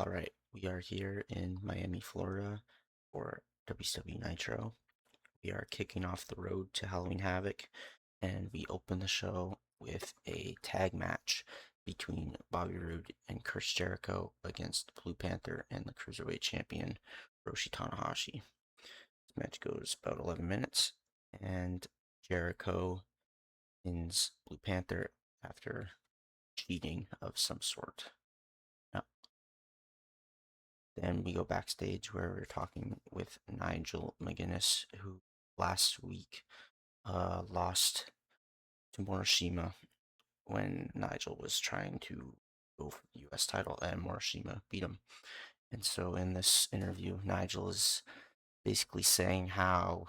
All right, we are here in Miami, Florida for WCW Nitro. We are kicking off the road to Halloween Havoc, and we open the show with a tag match between Bobby Roode and Chris Jericho against Blue Panther and the Cruiserweight Champion Roshi Tanahashi. This match goes about 11 minutes, and Jericho wins Blue Panther after cheating of some sort. Then we go backstage where we're talking with Nigel McGuinness, who last week lost to Morishima when Nigel was trying to go for the US title and Morishima beat him. And so in this interview, Nigel is basically saying how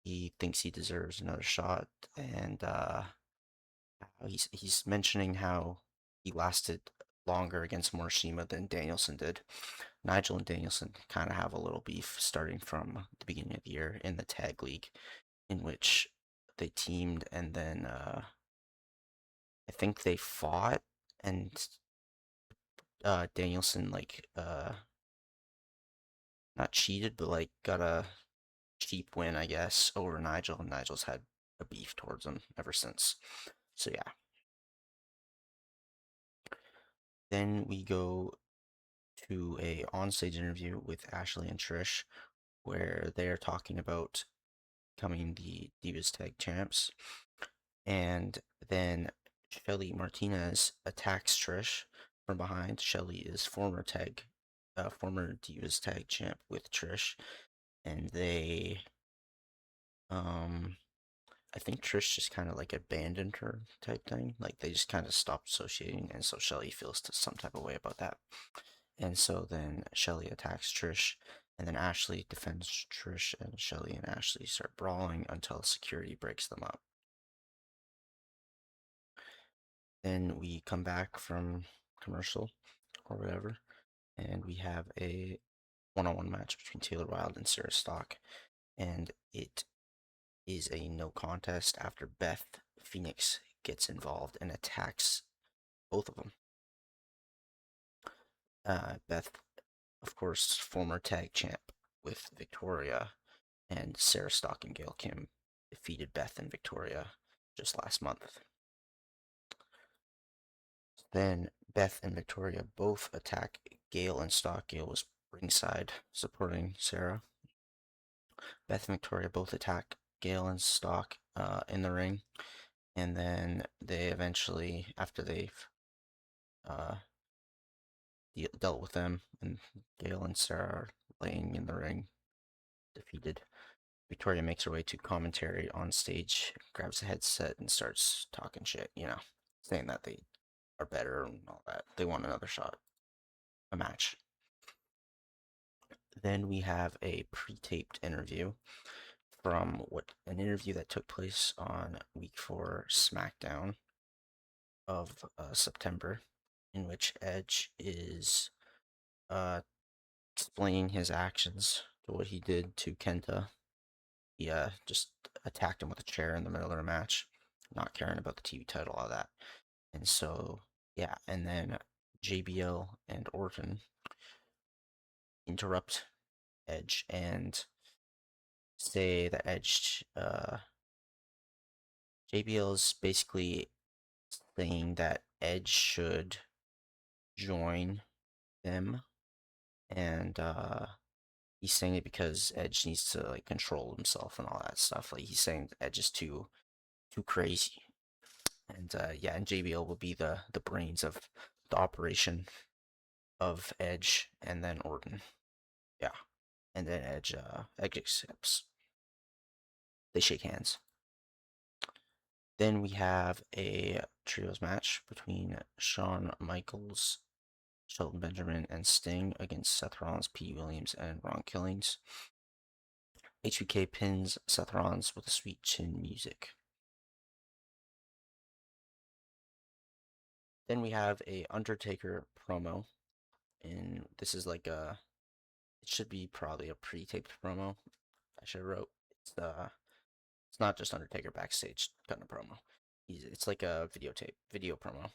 he thinks he deserves another shot, and he's mentioning how he lasted longer against Morishima than Danielson did. Nigel and Danielson kind of have a little beef starting from the beginning of the year in the tag league, in which they teamed and then I think they fought, and Danielson not cheated but like got a cheap win, I guess, over Nigel, and Nigel's had a beef towards him ever since. So yeah. Then we go to a onstage interview with Ashley and Trish, where they are talking about becoming the Divas Tag Champs. And then Shelly Martinez attacks Trish from behind. Shelly is former Divas Tag Champ with Trish, and um, I think Trish just kind of like abandoned her type thing. Like they just kind of stopped associating, and so Shelly feels some type of way about that. And so then Shelly attacks Trish, and then Ashley defends Trish, and Shelly and Ashley start brawling until security breaks them up. Then we come back from commercial or whatever, and we have a one-on-one match between Taylor Wilde and Sarah Stock, and it is a no contest after Beth Phoenix gets involved and attacks both of them. Beth, of course, former tag champ with Victoria, and Sarah Stock and Gail Kim defeated Beth and Victoria just last month. Then Beth and Victoria both attack Gail and Stock. Gail was ringside supporting Sarah. Beth and Victoria both attack Gail and Stock in the ring, and then they eventually, after they've uh, dealt with them, and Gail and Sarah are laying in the ring, defeated. Victoria makes her way to commentary on stage, grabs a headset, and starts talking shit, saying that they are better and all that. They want another shot, a match. Then we have a pre-taped interview from an interview that took place on week 4 SmackDown of September, in which Edge is explaining his actions to what he did to Kenta. He just attacked him with a chair in the middle of a match, not caring about the TV title, all that. And so, yeah, and then JBL and Orton interrupt Edge and say that JBL is basically saying that Edge should join them, and he's saying it because Edge needs to like control himself and all that stuff. Like he's saying Edge is too crazy, and yeah, and JBL will be the brains of the operation of Edge, and then Orton, yeah, and then Edge accepts. They shake hands. Then we have a trios match between Shawn Michaels, Shelton Benjamin, and Sting against Seth Rollins, Pete Williams, and Ron Killings. HBK pins Seth Rollins with a sweet chin music. Then we have a Undertaker promo, and this is like it should be probably a pre-taped promo. I should have wrote it's not just Undertaker backstage kind of promo. It's like a video promo,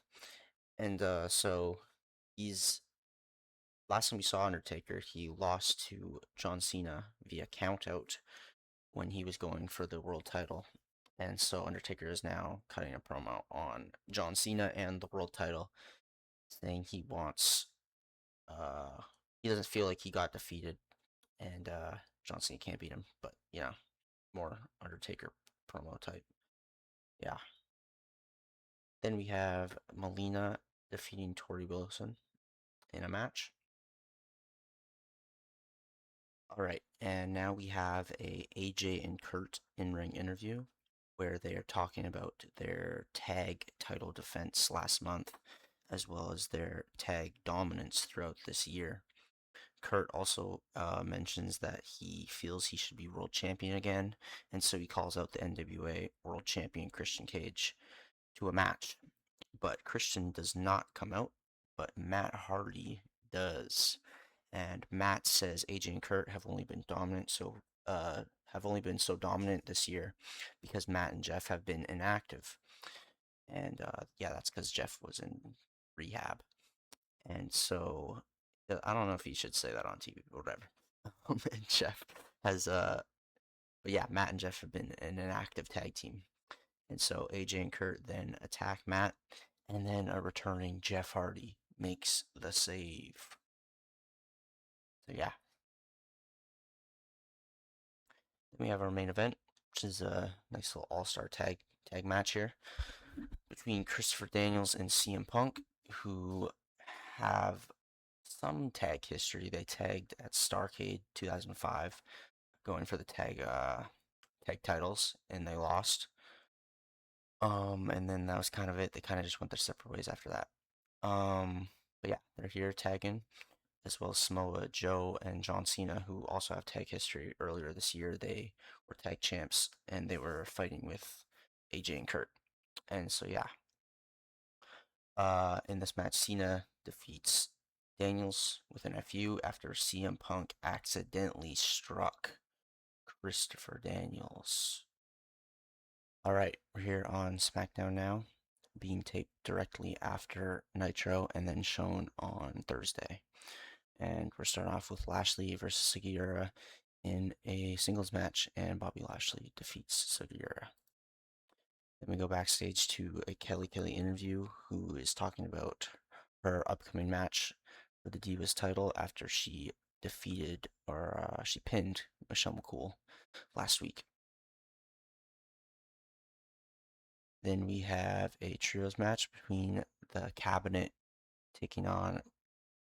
and so he's last time we saw Undertaker, he lost to John Cena via countout when he was going for the world title. And so Undertaker is now cutting a promo on John Cena and the world title, saying uh, he doesn't feel like he got defeated, and John Cena can't beat him. But more Undertaker promo type. Yeah. Then we have Melina defeating Tori Wilson in a match. All right, and now we have a AJ and Kurt in-ring interview where they are talking about their tag title defense last month, as well as their tag dominance throughout this year. Kurt also mentions that he feels he should be world champion again, and so he calls out the NWA world champion Christian Cage to a match. But Christian does not come out, but Matt Hardy does. And Matt says AJ and Kurt have only been so dominant this year because Matt and Jeff have been inactive. And yeah, that's because Jeff was in rehab. And so I don't know if he should say that on TV, but whatever. And Jeff has but yeah, Matt and Jeff have been an inactive tag team. And so AJ and Kurt then attack Matt, and then a returning Jeff Hardy makes the save. So yeah, then we have our main event, which is a nice little all-star tag match here between Christopher Daniels and CM Punk, who have some tag history. They tagged at Starrcade 2005, going for the tag titles, and they lost. And then that was kind of it. They kind of just went their separate ways after that. But yeah, they're here tagging, as well as Samoa Joe and John Cena, who also have tag history. Earlier this year, they were tag champs, and they were fighting with AJ and Kurt. And so yeah, in this match, Cena defeats Daniels with an FU after CM Punk accidentally struck Christopher Daniels. All right, we're here on SmackDown now, being taped directly after Nitro and then shown on Thursday. And we're starting off with Lashley versus Sugiura in a singles match, and Bobby Lashley defeats Sugiura. Then we go backstage to a Kelly Kelly interview, who is talking about her upcoming match for the Divas title after she she pinned Michelle McCool last week. Then we have a trios match between the Cabinet taking on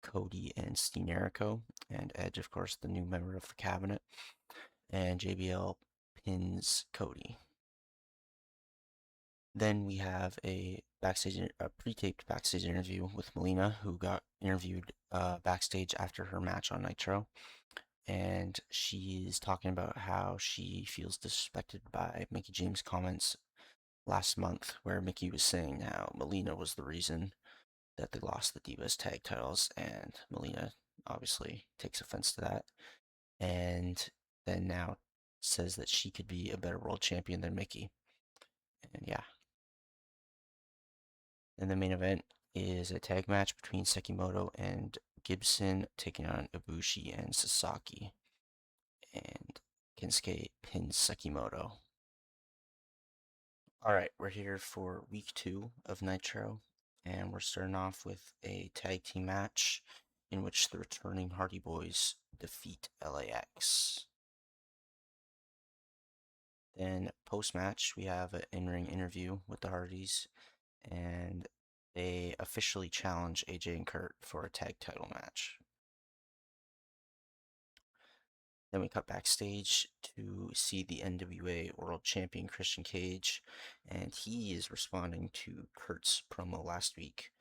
Cody and Steen Jericho, and Edge, of course, the new member of the Cabinet. And JBL pins Cody. Then we have a pre-taped backstage interview with Melina, who got interviewed backstage after her match on Nitro, and she's talking about how she feels disrespected by Mickie James' comments last month, where Mickie was saying how Melina was the reason that they lost the Divas tag titles, and Melina obviously takes offense to that, and then now says that she could be a better world champion than Mickie. And yeah. And the main event is a tag match between Sekimoto and Gibson taking on Ibushi and Sasaki. And Kensuke pins Sekimoto. Alright, we're here for week 2 of Nitro, and we're starting off with a tag team match in which the returning Hardy Boys defeat LAX. Then post-match, we have an in-ring interview with the Hardys, and they officially challenge AJ and Kurt for a tag title match. Then we cut backstage to see the NWA World Champion Christian Cage, and he is responding to Kurt's promo last week.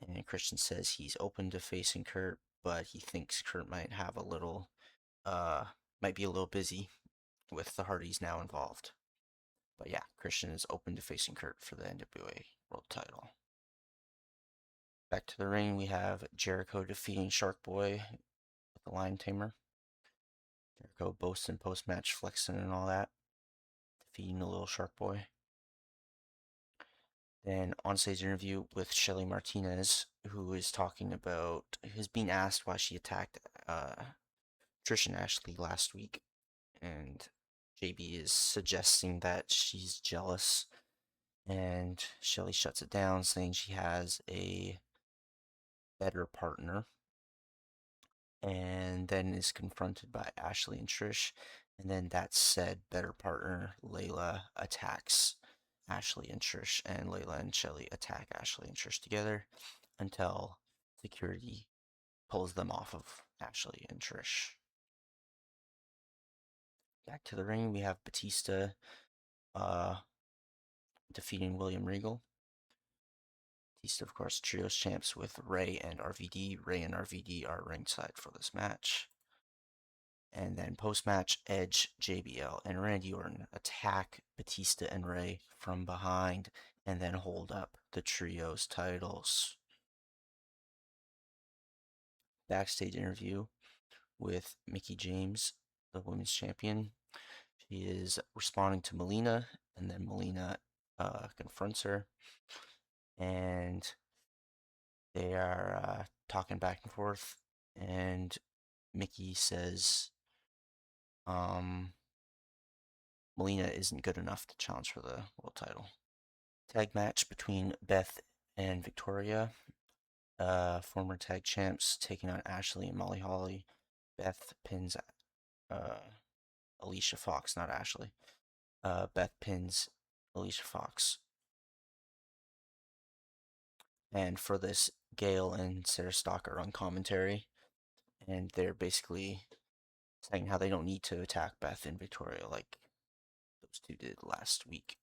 And Christian says he's open to facing Kurt, but he thinks Kurt might be a little busy with the Hardys now involved. But yeah, Christian is open to facing Kurt for the NWA World title. Back to the ring, we have Jericho defeating Shark Boy with the Lion Tamer. Jericho boasting post-match flexing and all that, defeating the little Shark Boy. Then on-stage interview with Shelly Martinez, who is talking about, has been asked why she attacked Trish and Ashley last week, and JB is suggesting that she's jealous, and Shelly shuts it down, saying she has a better partner, and then is confronted by Ashley and Trish, and then that said better partner, Layla, attacks Ashley and Trish, and Layla and Shelly attack Ashley and Trish together until security pulls them off of Ashley and Trish. Back to the ring, we have Batista uh, defeating William Regal. Batista, of course, trios champs with Ray and RVD. Ray and RVD are ringside for this match. And then post-match, Edge, JBL, and Randy Orton attack Batista and Ray from behind and then hold up the trios titles. Backstage interview with Mickie James, the women's champion. She is responding to Melina, and then Melina confronts her, and they are talking back and forth. And Mickie says, Melina isn't good enough to challenge for the world title. Tag match between Beth and Victoria, former tag champs, taking on Ashley and Molly Holly. Beth pins Alicia Fox, not Ashley. Beth pins Alicia Fox. And for this, Gail and Sarah Stock are on commentary, and they're basically saying how they don't need to attack Beth and Victoria like those two did last week.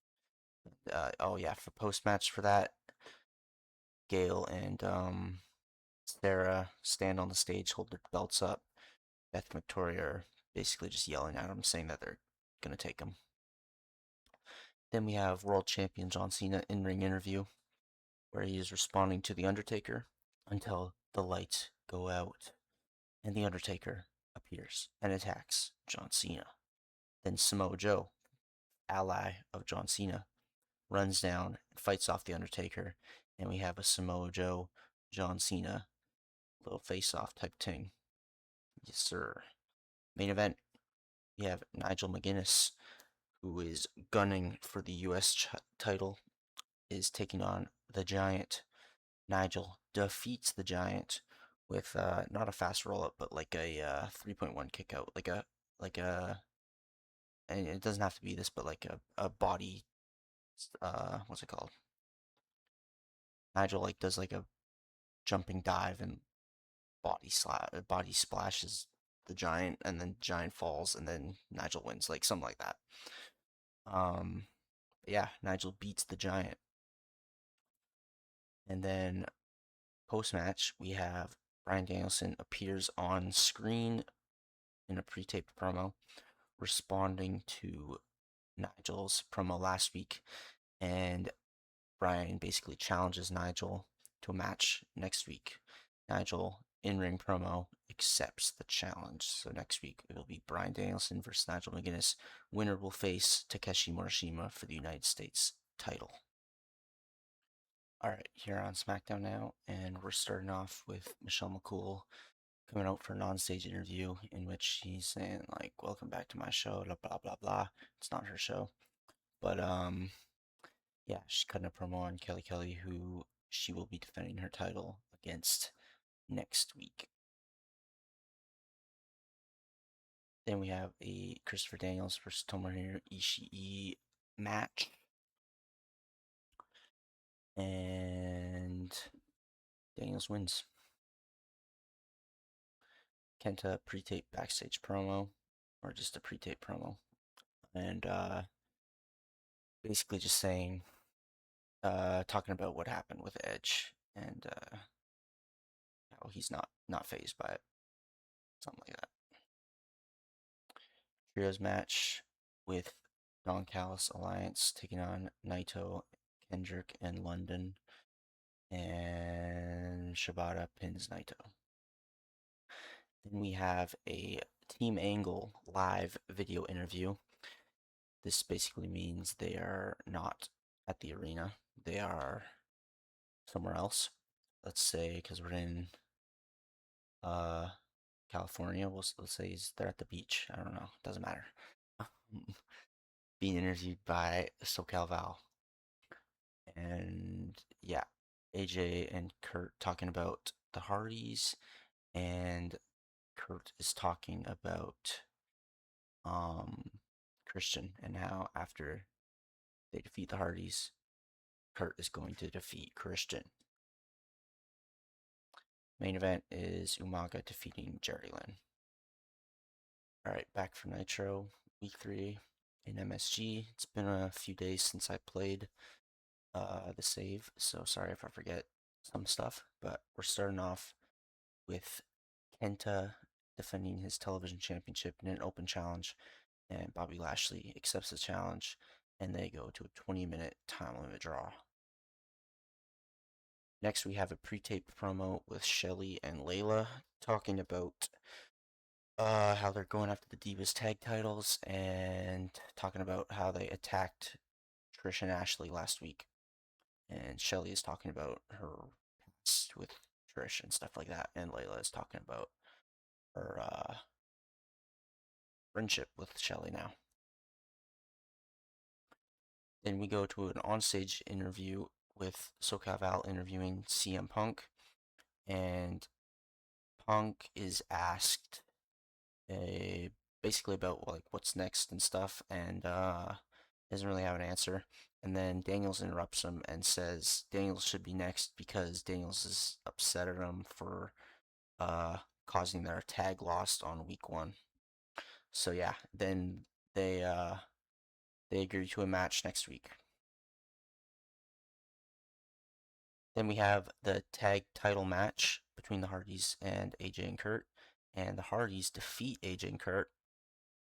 Oh yeah, for post match for that, Gail and Sarah stand on the stage, hold their belts up. Beth and Victoria are basically just yelling at them, saying that they're gonna take them. Then we have World Champion John Cena in-ring interview, where he is responding to The Undertaker until the lights go out, and The Undertaker appears and attacks John Cena. Then Samoa Joe, ally of John Cena, runs down and fights off The Undertaker, and we have a Samoa Joe, John Cena little face-off type thing. Yes, sir. Main event, we have Nigel McGuinness, who is gunning for the U.S. title, is taking on the Giant. Nigel defeats the Giant with not a fast roll up, but like a 3.1 kick out, like a, and it doesn't have to be this, but like a body, what's it called? Nigel like does like a jumping dive and body splashes the Giant, and then Giant falls, and then Nigel wins, like something like that. Yeah, Nigel beats the Giant, and then post match we have Bryan Danielson appears on screen in a pre-taped promo, responding to Nigel's promo last week, and Bryan basically challenges Nigel to a match next week. Nigel, in-ring promo, accepts the challenge. So next week it will be Bryan Danielson versus Nigel McGuinness. Winner will face Takeshi Morishima for the United States title. Alright, here on SmackDown now, and we're starting off with Michelle McCool coming out for a non-stage interview in which she's saying like, welcome back to my show, blah blah blah blah. It's not her show. But yeah, she's cutting a promo on Kelly Kelly, who she will be defending her title against next week. Then we have a Christopher Daniels versus Tomohiro Ishii match. And Daniels wins. Kenta pre-tape backstage promo, or just a pre-tape promo. And basically just saying, talking about what happened with Edge, and how he's not phased by it. Something like that. Trios match with Don Callis Alliance taking on Naito, Kendrick, and London. And Shibata pins Naito. Then we have a Team Angle live video interview. This basically means they are not at the arena. they are somewhere else. Let's say because we're in uh California, let's say they're at the beach. I don't know. Doesn't matter. Being interviewed by SoCal Val, and yeah, AJ and Kurt talking about the Hardys, and Kurt is talking about um Christian and how after they defeat the Hardys, Kurt is going to defeat Christian. Main event is Umaga defeating Jerry Lynn. Alright, back for Nitro, week 3 in MSG. It's been a few days since I played the save, so sorry if I forget some stuff, but we're starting off with Kenta defending his television championship in an open challenge, and Bobby Lashley accepts the challenge, and they go to a 20-minute time limit draw. Next, we have a pre-taped promo with Shelly and Layla talking about how they're going after the Divas tag titles and talking about how they attacked Trish and Ashley last week. And Shelly is talking about her past with Trish and stuff like that, and Layla is talking about her friendship with Shelly now. Then we go to an onstage interview with SoCal Val interviewing CM Punk, and Punk is asked basically about like what's next and stuff, and doesn't really have an answer. And then Daniels interrupts him and says Daniels should be next because Daniels is upset at him for uh, causing their tag lost on week 1. So yeah, then they agree to a match next week. Then we have the tag title match between the Hardys and AJ and Kurt, and the Hardys defeat AJ and Kurt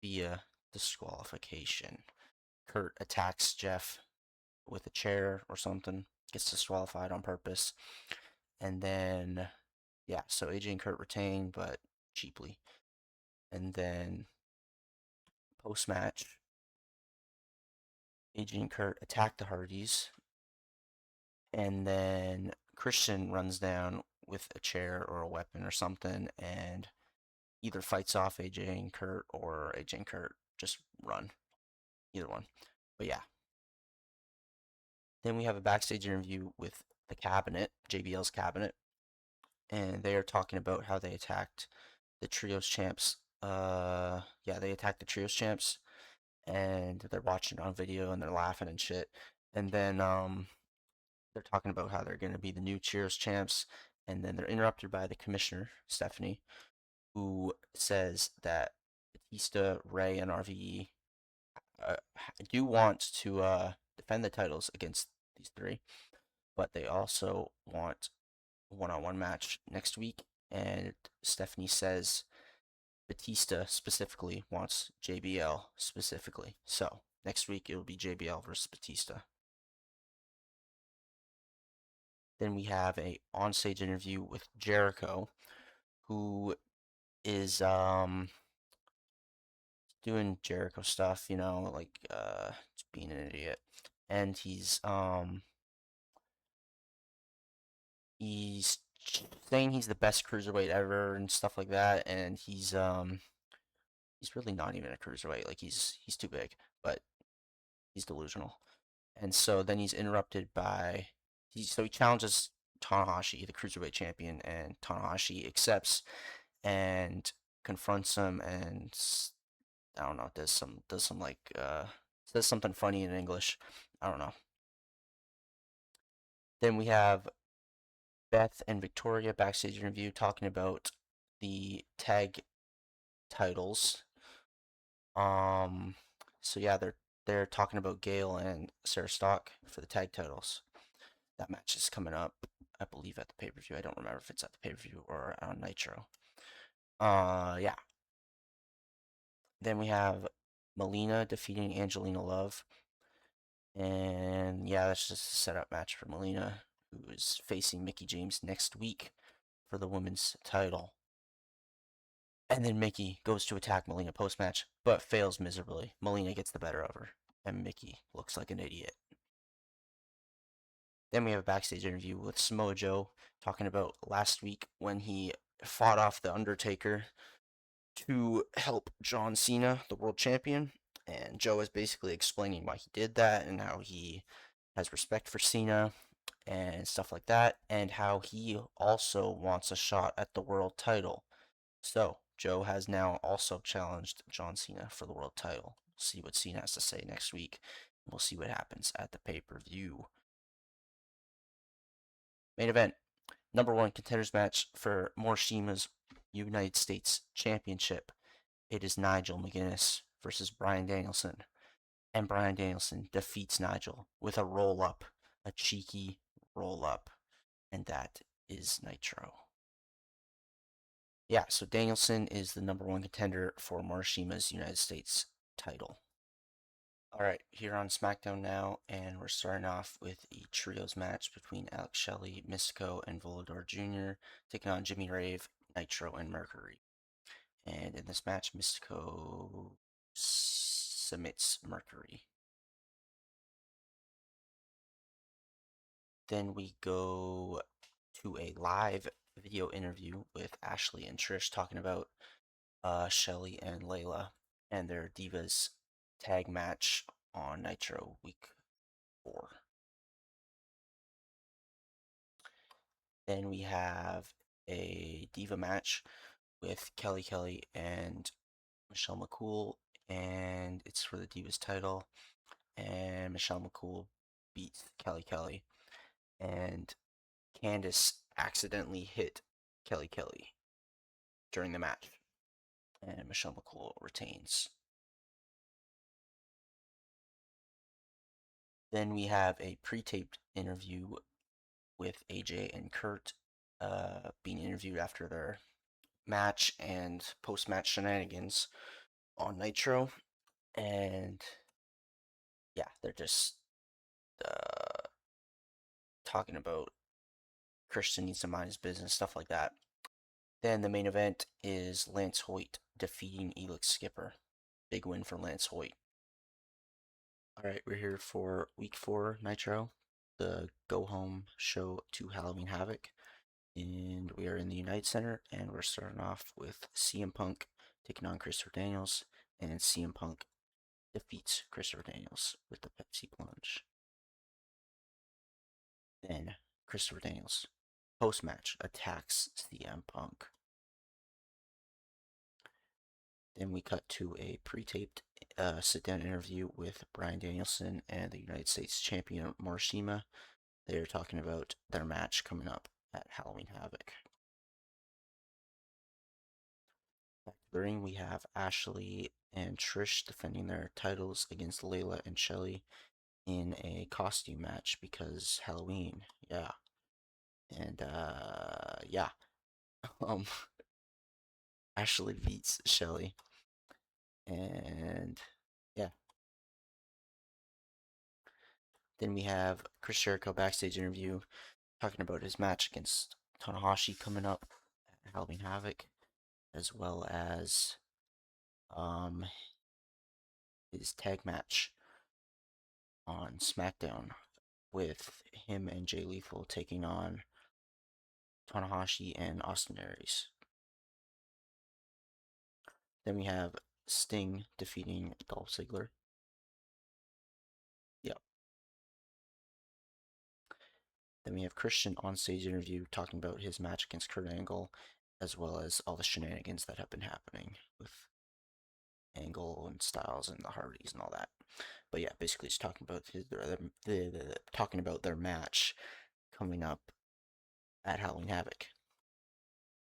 via disqualification. Kurt attacks Jeff with a chair or something, gets disqualified on purpose, and then yeah, so AJ and Kurt retain, but cheaply. And then post match, AJ and Kurt attack the Hardys, and then Christian runs down with a chair or a weapon or something, and either fights off AJ and Kurt or AJ and Kurt just run. Either one. But yeah. Then we have a backstage interview with the cabinet, JBL's cabinet, and they are talking about how they attacked the Trios champs. Yeah, they attacked the Trios champs, and they're watching it on video and they're laughing and shit. And then they're talking about how they're gonna be the new Trios champs, and then they're interrupted by the commissioner, Stephanie, who says that Batista, Ray, and RVE do want to defend the titles against these 3, but they also want a one-on-one match next week. And Stephanie says Batista specifically wants JBL specifically. So next week it will be JBL versus Batista. Then we have a onstage interview with Jericho, who is doing Jericho stuff, like just being an idiot. And he's saying he's the best cruiserweight ever and stuff like that, and he's really not even a cruiserweight. Like he's too big, but he's delusional. And so then he's interrupted by he challenges Tanahashi, the cruiserweight champion, and Tanahashi accepts and confronts him, and I don't know, does some like says something funny in English. I don't know. Then we have Beth and Victoria backstage interview talking about the tag titles. So yeah, they're talking about Gail and Sarah Stock for the tag titles. That match is coming up, I believe, at the pay-per-view. I don't remember if it's at the pay-per-view or on Nitro. Yeah. Then we have Melina defeating Angelina Love. And yeah, that's just a setup match for Melina, who is facing Mickie James next week for the women's title. And then Mickie goes to attack Melina post-match, but fails miserably. Melina gets the better of her, and Mickie looks like an idiot. Then we have a backstage interview with Samoa Joe talking about last week when he fought off the Undertaker to help John Cena, the world champion. And Joe is basically explaining why he did that and how he has respect for Cena and stuff like that, and how he also wants a shot at the world title. So, Joe has now also challenged John Cena for the world title. See what Cena has to say next week. We'll see what happens at the pay per view. Main event, number one contenders match for Morishima's United States Championship. It is Nigel McGuinness versus Bryan Danielson. And Bryan Danielson defeats Nigel with a roll up, a cheeky roll up. And that is Nitro. Yeah, so Danielson is the number one contender for Morishima's United States title. All right, here on SmackDown now, and we're starting off with a trios match between Alex Shelley, Mystico, and Volador Jr. taking on Jimmy Rave, Nitro, and Mercury. And in this match, Mystico submits Mercury. Then we go to a live video interview with Ashley and Trish talking about Shelley and Layla and their Divas tag match on Nitro week 4. Then we have a Diva match with Kelly Kelly and Michelle McCool, and it's for the Divas title. And Michelle McCool beats Kelly Kelly, and Candice accidentally hit Kelly Kelly during the match, and Michelle McCool retains. Then we have a pre-taped interview with AJ and Kurt being interviewed after their match and post-match shenanigans on Nitro, and yeah, they're just talking about Christian needs to mind his business, stuff like that. Then the main event is Lance Hoyt defeating Elix Skipper. Big win for Lance Hoyt. Alright, we're here for week 4 Nitro, the go home show to Halloween Havoc. And we are in the United Center, and we're starting off with CM Punk taking on Christopher Daniels, and CM Punk defeats Christopher Daniels with the Pepsi Plunge. Then Christopher Daniels, post match, attacks CM Punk. Then we cut to a pre-taped sit-down interview with Bryan Danielson and the United States Champion Morishima. They're talking about their match coming up at Halloween Havoc. Back to the ring, we have Ashley and Trish defending their titles against Layla and Shelley in a costume match because Halloween, yeah. And yeah. Um Ashley beats Shelley. And yeah. Then we have Chris Jericho backstage interview talking about his match against Tanahashi coming up at Halloween Havoc, as well as his tag match on SmackDown with him and Jay Lethal taking on Tanahashi and Austin Aries. Then we have Sting defeating Dolph Ziggler. Yep. Then we have Christian on stage interview talking about his match against Kurt Angle, as well as all the shenanigans that have been happening with Angle and Styles and the Hardys and all that. But yeah, basically just talking about talking about their match coming up at Halloween Havoc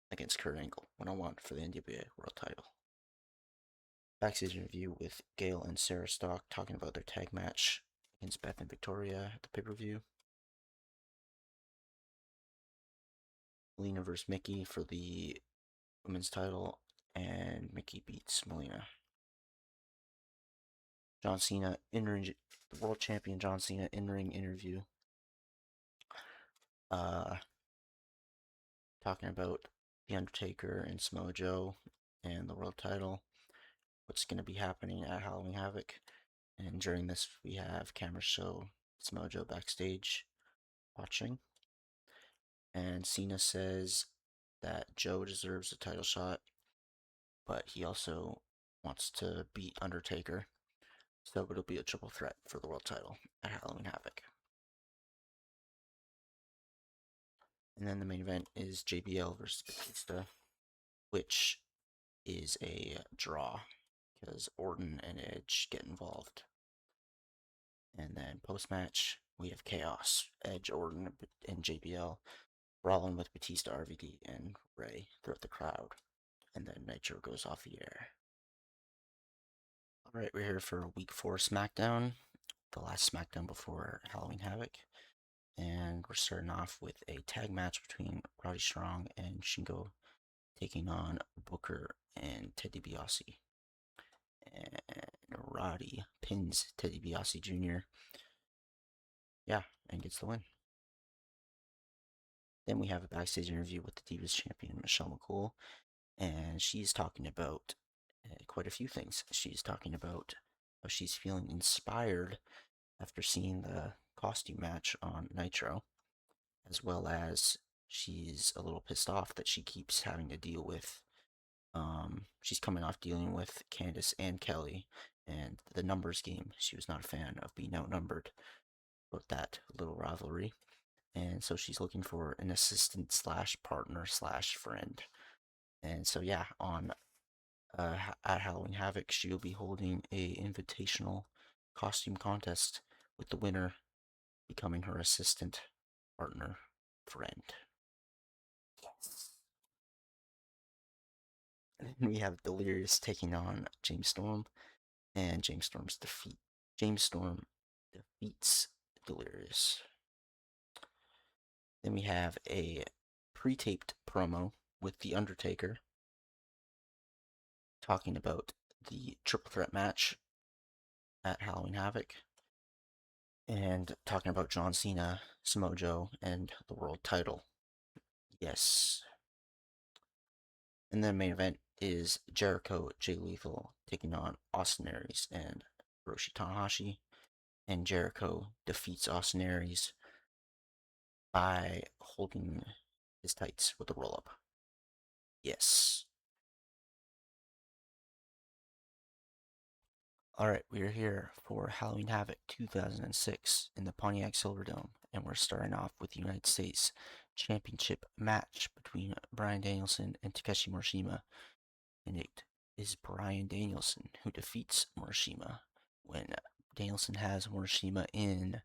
against Kurt Angle, 1-on-1 for the NWA World Title. Backstage interview with Gail and Sarah Stock talking about their tag match against Beth and Victoria at the pay-per-view. Melina versus Mickey for the women's title, and Mickey beats Melina. John Cena in-ring, world champion John Cena in-ring interview. Talking about The Undertaker and Samoa Joe and the world title. What's going to be happening at Halloween Havoc. And during this, we have cameras show Samoa Joe backstage watching. And Cena says that Joe deserves a title shot, but he also wants to beat Undertaker. So it'll be a triple threat for the world title at Halloween Havoc. And then the main event is JBL versus Batista, which is a draw because Orton and Edge get involved. And then post match, we have Chaos, Edge, Orton, and JBL brawling with Batista, RVD, and Ray throughout the crowd. And then Nitro goes off the air. Alright, we're here for week 4 SmackDown, the last SmackDown before Halloween Havoc. And we're starting off with a tag match between Roddy Strong and Shingo taking on Booker and Ted DiBiase. And Roddy pins Ted DiBiase Jr. Yeah, and gets the win. Then we have a backstage interview with the Divas champion, Michelle McCool, and she's talking about quite a few things. She's talking about how she's feeling inspired after seeing the costume match on Nitro, as well as she's a little pissed off that she keeps having to deal with. She's coming off dealing with Candice and Kelly, and the numbers game. She was not a fan of being outnumbered, about that little rivalry. And so she's looking for an assistant slash partner slash friend. And so yeah, on at Halloween Havoc, she'll be holding a invitational costume contest with the winner becoming her assistant partner friend. Yes. And then we have Delirious taking on James Storm, and James Storm defeats Delirious. Then we have a pre-taped promo with The Undertaker talking about the triple threat match at Halloween Havoc and talking about John Cena, Samoa Joe, and the world title. Yes. And then main event is Jericho, Jay Lethal taking on Austin Aries and Hiroshi Tanahashi. And Jericho defeats Austin Aries by holding his tights with a roll up. Yes. Alright, we are here for Halloween Havoc 2006 in the Pontiac Silverdome, and we're starting off with the United States Championship match between Bryan Danielson and Takeshi Morishima, and it is Bryan Danielson who defeats Morishima when Danielson has Morishima in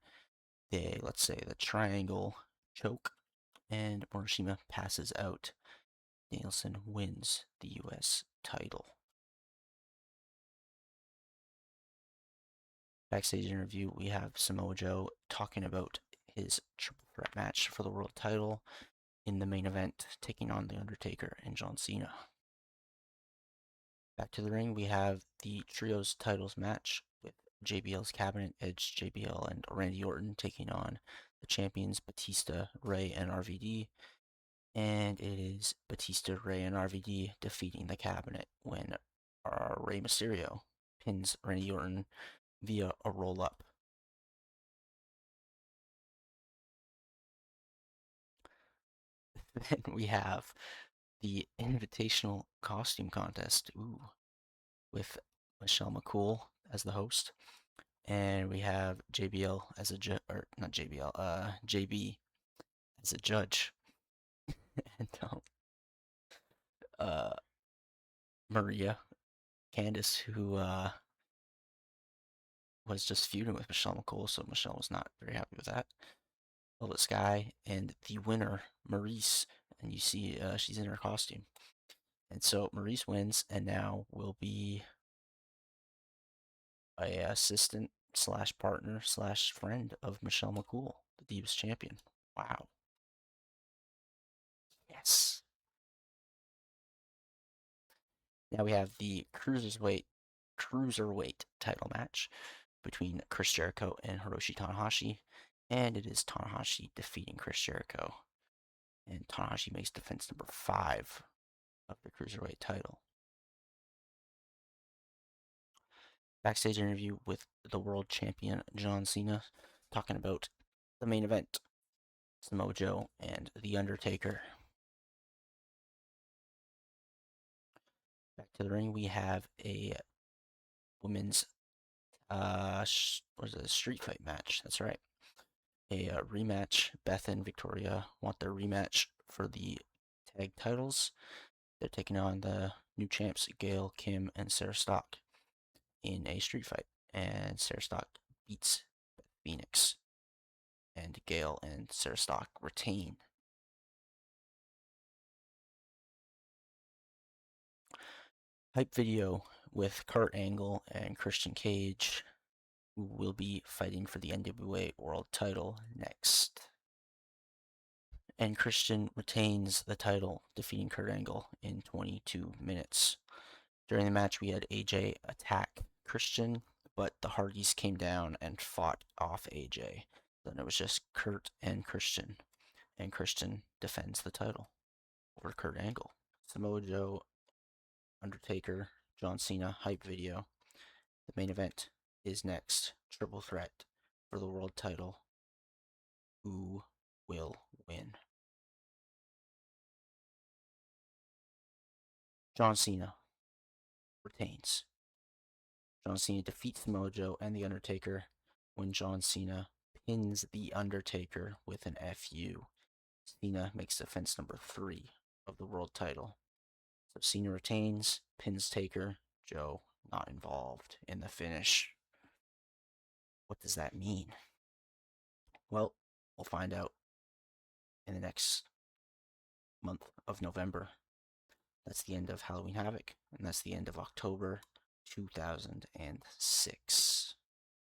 the, let's say, the triangle choke, and Morishima passes out. Danielson wins the US title. Backstage interview, we have Samoa Joe talking about his triple threat match for the world title in the main event, taking on The Undertaker and John Cena. Back to the ring, we have the Trios titles match with JBL's Cabinet, Edge, JBL, and Randy Orton taking on the champions Batista, Ray, and RVD. And it is Batista, Ray, and RVD defeating the Cabinet when Rey Mysterio pins Randy Orton via a roll-up. Then we have the Invitational Costume Contest, with Michelle McCool as the host, and we have JBL as a or not JBL, JB as a judge, and uh, Maria Candice, who was just feuding with Michelle McCool, so Michelle was not very happy with that. Velvet Sky and the winner Maurice, and you see she's in her costume. And so Maurice wins, and now will be a assistant slash partner slash friend of Michelle McCool, the Divas champion. Wow. Yes. Now we have the cruiserweight title match between Chris Jericho and Hiroshi Tanahashi, and it is Tanahashi defeating Chris Jericho. And Tanahashi makes defense number 5 of the cruiserweight title. Backstage interview with the world champion John Cena, talking about the main event Samoa Joe and The Undertaker. Back to the ring, we have a women's what is it, a street fight match. That's right. A rematch. Beth and Victoria want their rematch for the tag titles. They're taking on the new champs, Gail, Kim, and Sarah Stock in a street fight. And Sarah Stock beats Beth Phoenix. And Gail and Sarah Stock retain. Hype video with Kurt Angle and Christian Cage, who will be fighting for the NWA World title next. And Christian retains the title, defeating Kurt Angle in 22 minutes. During the match, we had AJ attack Christian, but the Hardys came down and fought off AJ. Then it was just Kurt and Christian defends the title over Kurt Angle. Samoa Joe, Undertaker, John Cena hype video. The main event is next. Triple threat for the world title. Who will win? John Cena retains. John Cena defeats Samoa Joe and The Undertaker when John Cena pins The Undertaker with an FU. Cena makes defense number 3 of the world title. So Cena retains, pins Taker, Joe not involved in the finish. What does that mean? Well, we'll find out in the next month of November. That's the end of Halloween Havoc, and that's the end of October 2006.